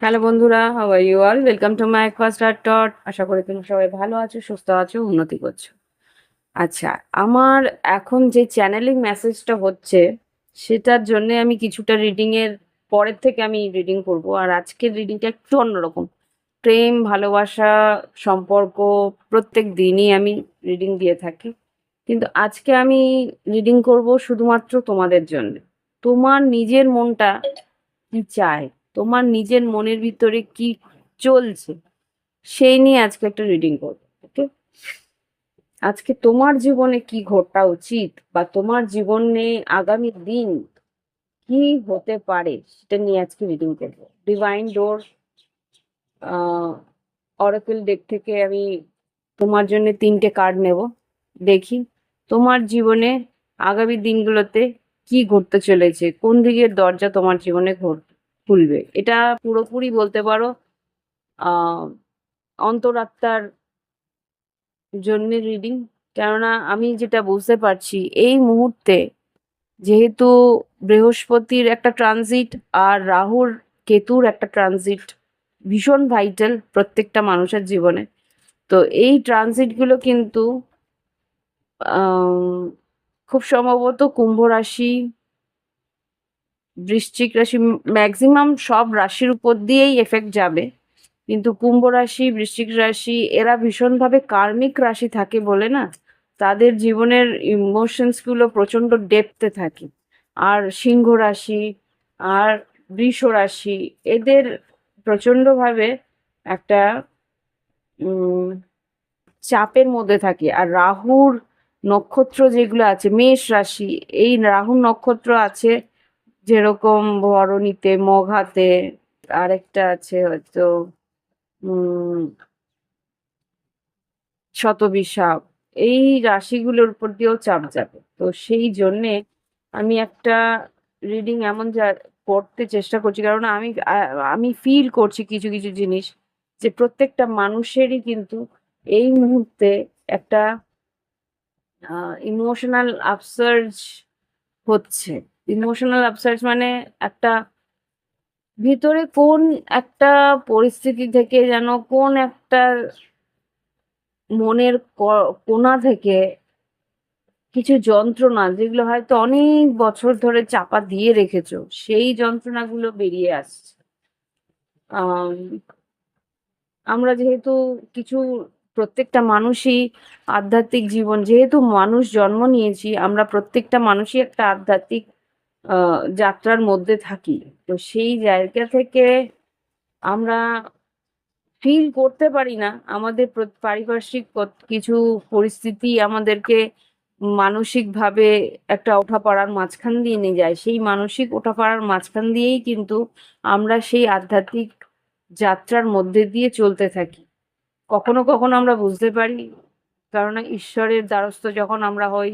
Hello বন্ধুরা, how are you all? Welcome to my first art tote. আশা করি তুমি সবাই ভালো আছো, সুস্থ আছো, উন্নতি করছো। আচ্ছা, আমার এখন যে চ্যানেলিং মেসেজটা হচ্ছে সেটার জন্য আমি কিছুটা রিডিং এর পরের থেকে আমি রিডিং করব। আর আজকের রিডিংটা একটু অন্যরকম। প্রেম, ভালোবাসা, সম্পর্ক প্রত্যেক দিনই আমি রিডিং দিয়ে থাকি, কিন্তু আজকে আমি রিডিং করব শুধুমাত্র তোমাদের জন্য। তোমার নিজের মনটা কি চায়, তোমার নিজের মনের ভিতরে কি চলছে, সেই নিয়ে আজকে একটা রিডিং করবো। ওকে, আজকে তোমার জীবনে কি ঘটা উচিত বা তোমার জীবনে আগামী দিন কি হতে পারে সেটা নিয়ে আজকে রিডিং করবো। ডিভাইন ডোর অরাকেল ডেক থেকে আমি তোমার জন্য 3টে কার্ড নেব। দেখি তোমার জীবনে আগামী দিনগুলোতে কি ঘটতে চলেছে, কোন দিকের দরজা তোমার জীবনে খুলবে। এটা পুরোপুরি বলতে পারো আহ অন্তরাত্মার জন্য রিডিং। কেননা আমি যেটা বুঝতে পারছি এই মুহূর্তে, যেহেতু বৃহস্পতির একটা ট্রানজিট আর রাহুর কেতুর একটা ট্রানজিট ভীষণ ভাইটাল প্রত্যেকটা মানুষের জীবনে। তো এই ট্রানজিটগুলো কিন্তু আম, খুব সম্ভবত কুম্ভ রাশি, বৃশ্চিক রাশি, ম্যাক্সিমাম সব রাশির উপর দিয়েই এফেক্ট যাবে। কিন্তু কুম্ভ রাশি, বৃশ্চিক রাশি এরা ভীষণভাবে কার্মিক রাশি থাকে বলে না, তাদের জীবনের ইমোশনস গুলো প্রচন্ড ডেপথে থাকে। আর সিংহ রাশি আর বৃষ রাশি এদের প্রচন্ডভাবে একটা উম চাপের মধ্যে থাকে। আর রাহুর নক্ষত্র যেগুলো আছে মেষ রাশি, এই রাহুর নক্ষত্র আছে যেরকম ভরণীতে, মঘাতে, আরেকটা আছে হয়তো উম শতবিশাখ, এই রাশিগুলোর উপর দিয়েও চাপ যাবে। তো সেই জন্যে আমি একটা রিডিং এমন যা করতে চেষ্টা করছি, কারণ আমি ফিল করছি কিছু কিছু জিনিস, যে প্রত্যেকটা মানুষেরই কিন্তু এই মুহূর্তে একটা ইমোশনাল আপসার্জ হচ্ছে। ইমোশনাল আপসার্জ মানে একটা ভিতরে কোন একটা পরিস্থিতি থেকে যেন কোন একটা মনের কোণা থেকে কিছু যন্ত্রণা, যেগুলো হয়তো অনেক বছর ধরে চাপা দিয়ে রেখেছো, সেই যন্ত্রণাগুলো বেরিয়ে আসছে। আম, আমরা যেহেতু কিছু প্রত্যেকটা মানুষই আধ্যাত্মিক জীবন, যেহেতু মানুষ জন্ম নিয়েছি, আমরা প্রত্যেকটা মানুষই একটা আধ্যাত্মিক যাত্রার মধ্যে থাকি। তো সেই জায়গা থেকে আমরা ফিল করতে পারি না, আমাদের পারিপার্শ্বিক কিছু পরিস্থিতি আমাদেরকে মানসিকভাবে একটা ওঠাপড়ার মাঝখান দিয়ে নিয়ে যায়। সেই মানসিক ওঠাপড়ার মাঝখান দিয়েই কিন্তু আমরা সেই আধ্যাত্মিক যাত্রার মধ্যে দিয়ে চলতে থাকি। কখনো কখনো আমরা বুঝতে পারি, কারণ ঈশ্বরের দ্বারস্থ যখন আমরা হই,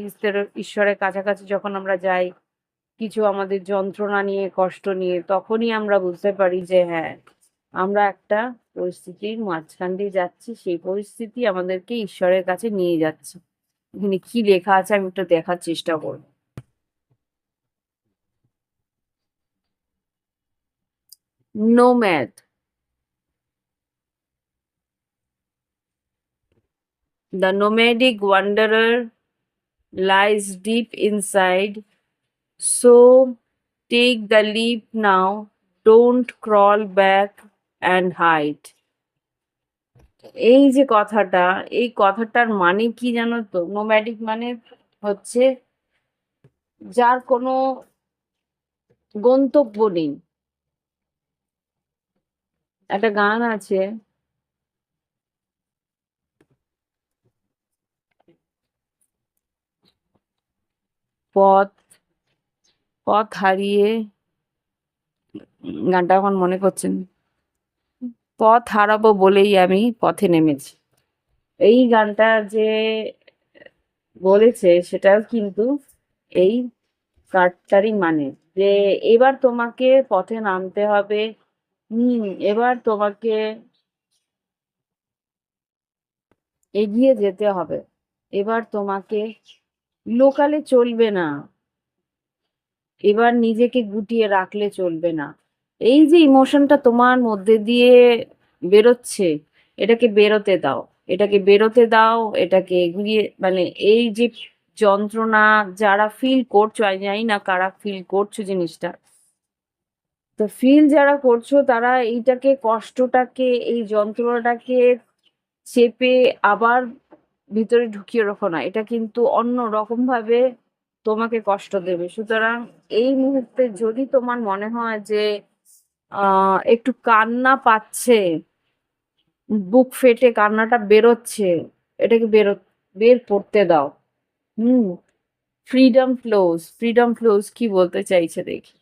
ঈশ্বরের কাছাকাছি যখন আমরা যাই কিছু আমাদের যন্ত্রণা নিয়ে, কষ্ট নিয়ে, তখনই আমরা বুঝতে পারি যে হ্যাঁ, আমরা একটা পরিস্থিতির মাঝখান দিয়ে যাচ্ছি, সেই পরিস্থিতি আমাদেরকে ঈশ্বরের কাছে নিয়ে যাচ্ছে। এখানে কি লেখা আছে আমি একটু দেখার চেষ্টা করব। Nomad, the nomadic wanderer lies deep inside, so take the leap now, don't crawl back and hide. এই যে কথাটা, এই কথাটার মানে কি জানো তো? নোম্যাডিক মানে হচ্ছে যার কোনো গন্তব্য নেই। একটা গান আছে, পথ পথ হারিয়ে, গানটা এখন মনে পড়ছে না। পথ হারাবো বলেই আমি পথে নেমেছি। এই গানটা যে বলেছে সেটাও কিন্তু এই কার্ডটারই মানে, যে এবার তোমাকে পথে নামতে হবে। এবার তোমাকে এগিয়ে যেতে হবে। এবার তোমাকে লোকালে চলবে না। এবার নিজেকে গুটিয়ে রাখলে চলবে না। এই যে ইমোশনটা তোমার মধ্যে দিয়ে বেরোচ্ছে, এটাকে বেরোতে দাও। এটাকে বেরোতে দাও, এটাকে এগিয়ে মানে এই যে যন্ত্রণা যারা ফিল করছো, আমি জানি না কারা ফিল করছো জিনিসটা। তো ফিল যারা করছো তারা এইটাকে, কষ্টটাকে, এই যন্ত্রণাটাকে চেপে আবার ভিতরে ঢুকিয়ে রাখো না। এটা কিন্তু অন্য রকম ভাবে তোমাকে কষ্ট দেবে। সুতরাং এই মুহূর্তে যদি তোমার মনে হয় যে একটু কান্না পাচ্ছে, বুক ফেটে কান্নাটা বেরোচ্ছে, এটাকে বের করতে দাও। হুম ফ্রিডম ফ্লোজ, ফ্রিডম ফ্লোজ কি বলতে চাইছে দেখি।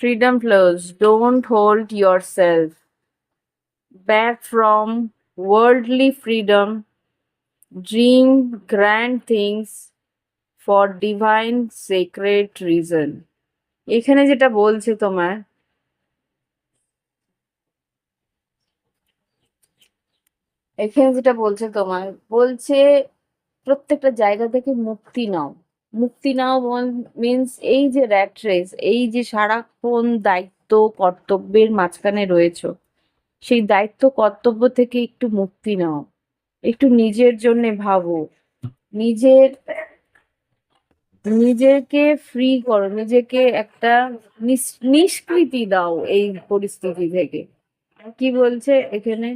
Freedom flows. Don't hold yourself back from worldly freedom. Dream grand things for divine sacred reason. এখানে যেটা বলছে তোমার, এখানে যেটা বলছে তোমার, বলছে প্রত্যেকটা জায়গা থেকে মুক্তি নাও। মুক্তি নাও মিন্স এই যে র্যাট রেস, এই যে সারাক্ষণ দায়িত্ব কর্তব্যের মাঝখানে রয়েছো, সেই দায়িত্ব কর্তব্য থেকে একটু মুক্তি নাও। একটু নিজের জন্যে ভাবো। নিজের নিজেকে ফ্রি করো, নিজেকে একটা নিষ্কৃতি দাও এই পরিস্থিতি থেকে। কি বলছে এখানে?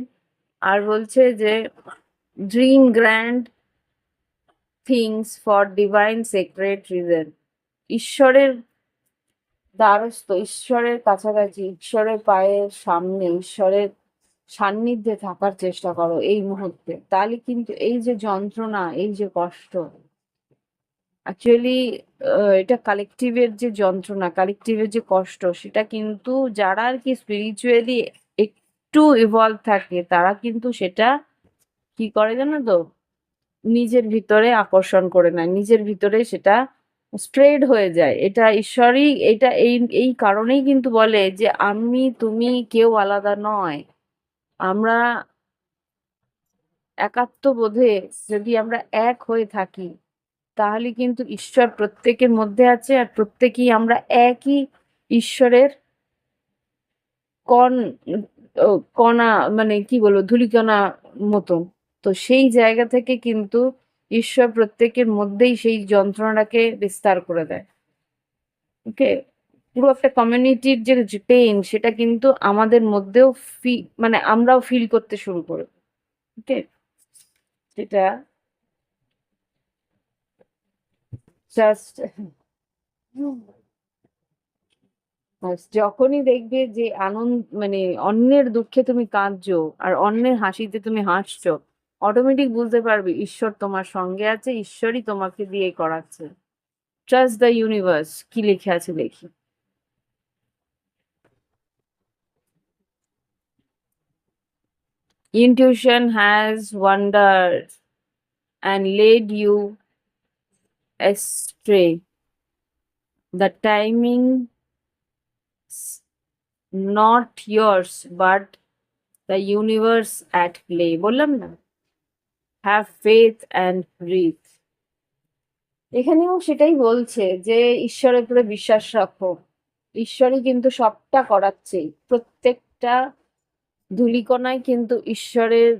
আর বলছে যে dream grand things for divine secret reason. ঈশ্বরের দ্বারস্থ, ঈশ্বরের কাছাকাছি, ঈশ্বরের পায়ের সামনে, ঈশ্বরের সান্নিধ্যে থাকার চেষ্টা করো এই মুহূর্তে। তাহলে কিন্তু এই যে যন্ত্রণা, এই যে কষ্ট, অ্যাকচুয়ালি এটা কালেকটিভের যে যন্ত্রণা, কালেকটিভের যে কষ্ট, সেটা কিন্তু যারা আর কি স্পিরিচুয়ালি একটু ইভলভ থাকে তারা কিন্তু সেটা কি করে জানো তো, নিজের ভিতরে আকর্ষণ করে নেয়, নিজের ভিতরে সেটা স্প্রেড হয়ে যায়। এটা ঈশ্বরই, এটা এই এই কারণেই কিন্তু বলে যে আমি তুমি কেউ আলাদা নয়। আমরা একাত্মবোধে যদি আমরা এক হয়ে থাকি, তাহলে কিন্তু ঈশ্বর প্রত্যেকের মধ্যে আছে, আর প্রত্যেকেই আমরা একই ঈশ্বরের কণ ও কণা, মানে কি বলবো, ধূলিকণা মতন। তো সেই জায়গা থেকে কিন্তু ঈশ্বর প্রত্যেকের মধ্যেই সেই যন্ত্রণাটাকে বিস্তার করে দেয়। ওকে, পুরো একটা কমিউনিটির যে পেইন, সেটা কিন্তু আমাদের মধ্যেও মানে আমরাও ফিল করতে শুরু করি। ওকে, সেটা জাস্ট যখনই দেখবে যে মানে অন্যের দুঃখে তুমি কাঁদছো আর অন্যের হাসিতে তুমি হাসছো, অটোমেটিক বুঝতে পারবে ঈশ্বর তোমার সঙ্গে আছে, ঈশ্বরই তোমাকে দিয়ে করাচ্ছে। ট্রাস্ট দ্য ইউনিভার্স, কি লিখে আছে দেখি। Intuition has wandered and led you astray. The timing not yours but the universe at play. বললাম না, have faith and breathe। এখানেও সেটাই বলছে যে ঈশ্বরের উপরে বিশ্বাস রাখো। ঈশ্বরই কিন্তু সবটা করাচ্ছে। প্রত্যেকটা ধূলিকণাই কিন্তু ঈশ্বরের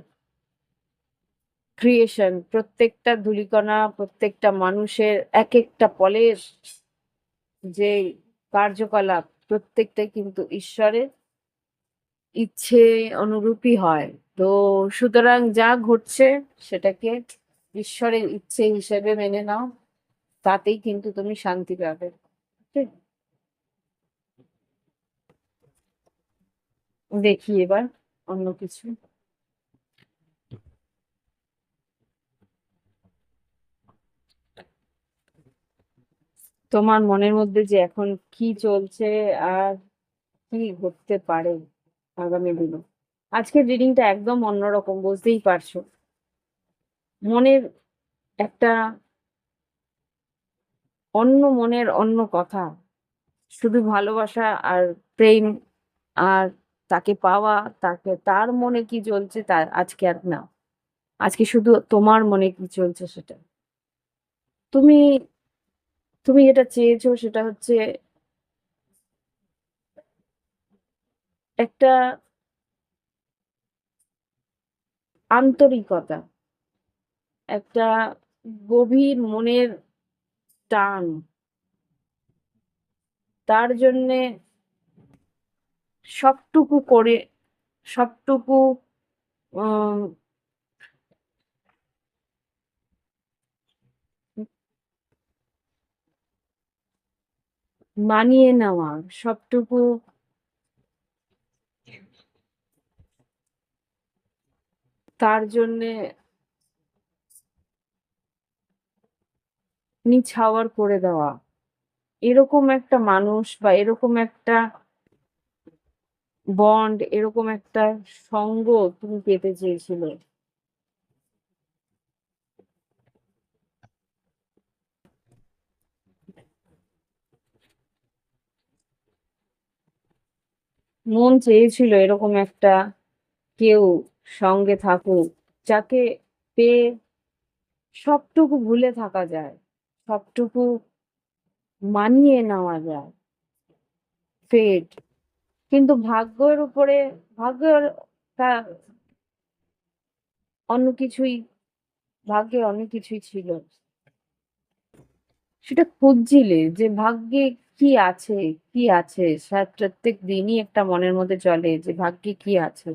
ক্রিয়েশন। প্রত্যেকটা ধূলিকণা, প্রত্যেকটা মানুষের এক একটা পলের যে কার্যকলাপ, প্রত্যেকটাই কিন্তু ঈশ্বরের ইচ্ছে অনুরূপী হয়। তো সুতরাং যা ঘটছে সেটাকে ঈশ্বরের ইচ্ছে হিসেবে মেনে নাও, তাতেই কিন্তু তুমি শান্তি পাবে। ঠিক? দেখি এবার অন্য কিছু। তোমার মনের মধ্যে যে এখন কি চলছে আর কি ঘটতে পারে আগামী দিনে। আজকের রিডিংটা একদম অন্যরকম, বুঝতেই পারছো। মনের একটা মনের অন্য কথা, শুধু ভালোবাসা আর প্রেম আর তাকে পাওয়া, তার মনে কি চলছে তা আজকে আর না। আজকে শুধু তোমার মনে কি চলছে সেটা। তুমি তুমি যেটা চেয়েছো সেটা হচ্ছে একটা আন্তরিকতা, একটা গভীর মনের টান। তার জন্যে সবটুকু করে, সবটুকু উম মানিয়ে নেওয়া, সবটুকু তার জন্যে নিছাওয়ার করে দেওয়া। এরকম একটা মানুষ বা এরকম একটা বন্ড, এরকম একটা সঙ্গ তুমি পেতে চেয়েছিলে। মন চেয়েছিল এরকম একটা কেউ সঙ্গে থাকুক, যাকে পেয়ে সবটুকু ভুলে থাকা যায়, সবটুকু মানিয়ে নেওয়া যায়। ফেট, কিন্তু ভাগ্যের উপরে, ভাগ্যের তা অন্য কিছুই, ভাগ্যে অনেক কিছুই ছিল। সেটা খুঁজছিলে যে ভাগ্যে কি আছে, কি আছে। প্রত্যেক দিনই একটা মনের মধ্যে চলে যে ভাগ্যে কি আছে।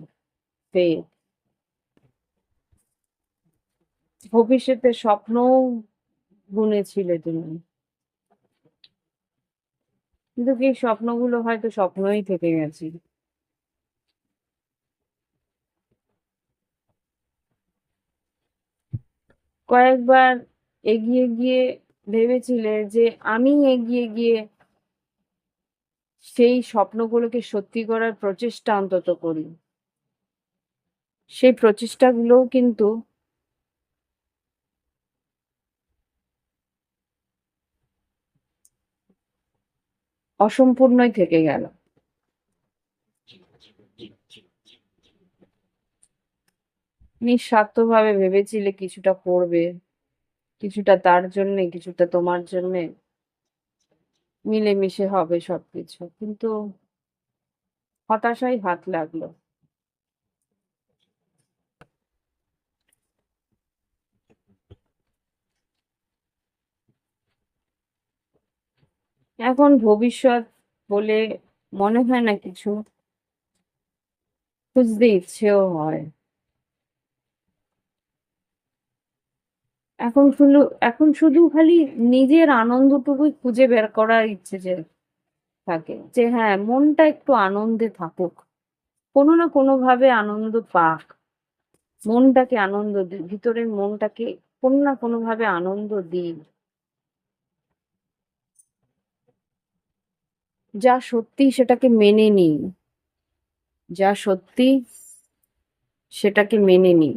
ফেট, ভবিষ্যতের স্বপ্নও বুনেছিলে তুমি, কিন্তু এই স্বপ্নগুলো হয়তো স্বপ্নই থেকে গেছে। কয়েকবার এগিয়ে গিয়ে ভেবেছিলে যে আমি এগিয়ে গিয়ে সেই স্বপ্নগুলোকে সত্যি করার প্রচেষ্টা অন্তত করি। সেই প্রচেষ্টাগুলোও কিন্তু অসম্পূর্ণই থেকে গেল। নিঃস্বার্থভাবে ভেবেছিলে কিছুটা করবে, কিছুটা তার জন্যে, কিছুটা তোমার জন্যে, মিলেমিশে হবে সবকিছু। কিন্তু হতাশায় হাত লাগলো। এখন ভবিষ্যৎ বলে মনে হয় না কিছু, খুঁজতে ইচ্ছেও হয়। এখন শুধু এখন শুধু খালি নিজের আনন্দটুকুই খুঁজে বের করার ইচ্ছে যে থাকে, যে হ্যাঁ মনটা একটু আনন্দে থাকুক, কোনো না কোনো ভাবে আনন্দ পাক। মনটাকে আনন্দ দিই, ভিতরের মনটাকে কোনো না কোনো ভাবে আনন্দ দিই। যা সত্যি সেটাকে মেনে নিই, যা সত্যি সেটাকে মেনে নিই।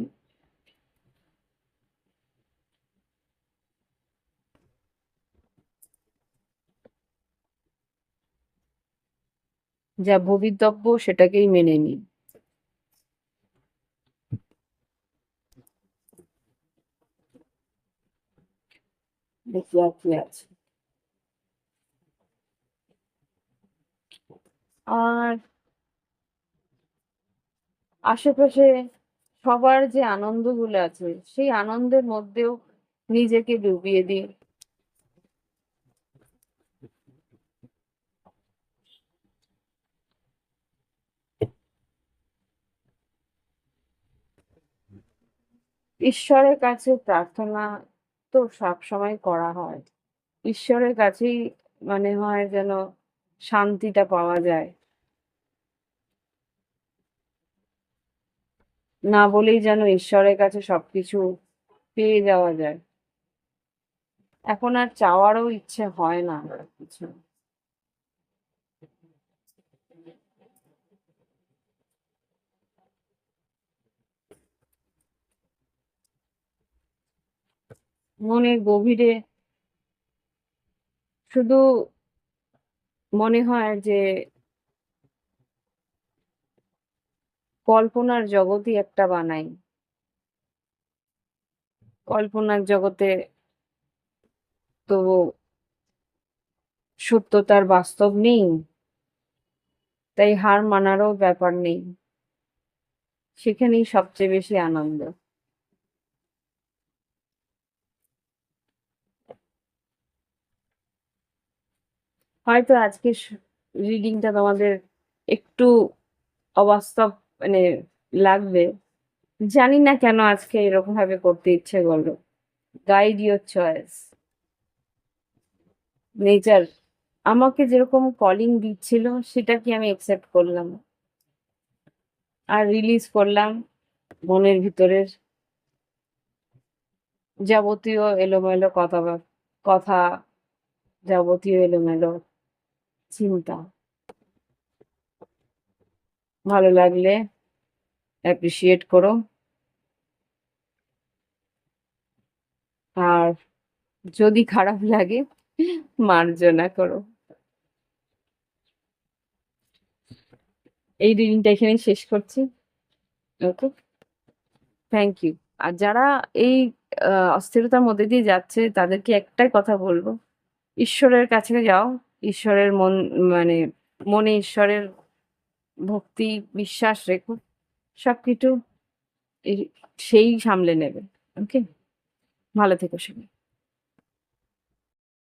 যা ভবিতব্য সেটাকেই মেনে নিই। দেখি আর কি আছে। আর আশেপাশে সবার যে আনন্দগুলো আছে সেই আনন্দের মধ্যেও নিজেকে ডুবিয়ে দিই। ঈশ্বরের কাছে প্রার্থনা তো সবসময় করা হয়। ঈশ্বরের কাছেই মানে হয় যেন শান্তিটা পাওয়া যায়। না বলেই যেন ঈশ্বরের কাছে সবকিছু পেয়ে যাওয়া যায়। এখন আর চাওয়ারও ইচ্ছে হয় না কিছু। মনের গভীরে শুধু মনে হয় যে কল্পনার জগতই একটা বানাই। কল্পনার জগতে তো সত্যতার বাস্তব নেই। তাই হার মানারও ব্যাপার নেই। সেখানেই সবচেয়ে বেশি আনন্দ। হয়তো আজকের রিডিংটা তোমাদের একটু অবাস্তব মানে লাগবে। জানি না কেন আজকে এরকম ভাবে করতে ইচ্ছে করলো। Guide your choice. নেচার আমাকে যেরকম কলিং দিচ্ছিল সেটাকে আমি একসেপ্ট করলাম আর রিলিজ করলাম মনের ভিতরের যাবতীয় এলোমেলো কথা, যাবতীয় এলোমেলো চিন্তা। ভালো লাগলে অ্যাপ্রিসিয়েট করো, আর যদি খারাপ লাগে মার্জনা করো। এই রিডিংটা এখানেই শেষ করছি। ওকে, থ্যাংক ইউ। আর যারা এই অস্থিরতার মধ্যে দিয়ে যাচ্ছে তাদেরকে একটাই কথা বলবো, ঈশ্বরের কাছে যাও। ঈশ্বরের মানে মনে ঈশ্বরের ভক্তি বিশ্বাস রেখো। সবকিছু এই সেই সামলে নেবে। ওকে, ভালো থেকো সবাই।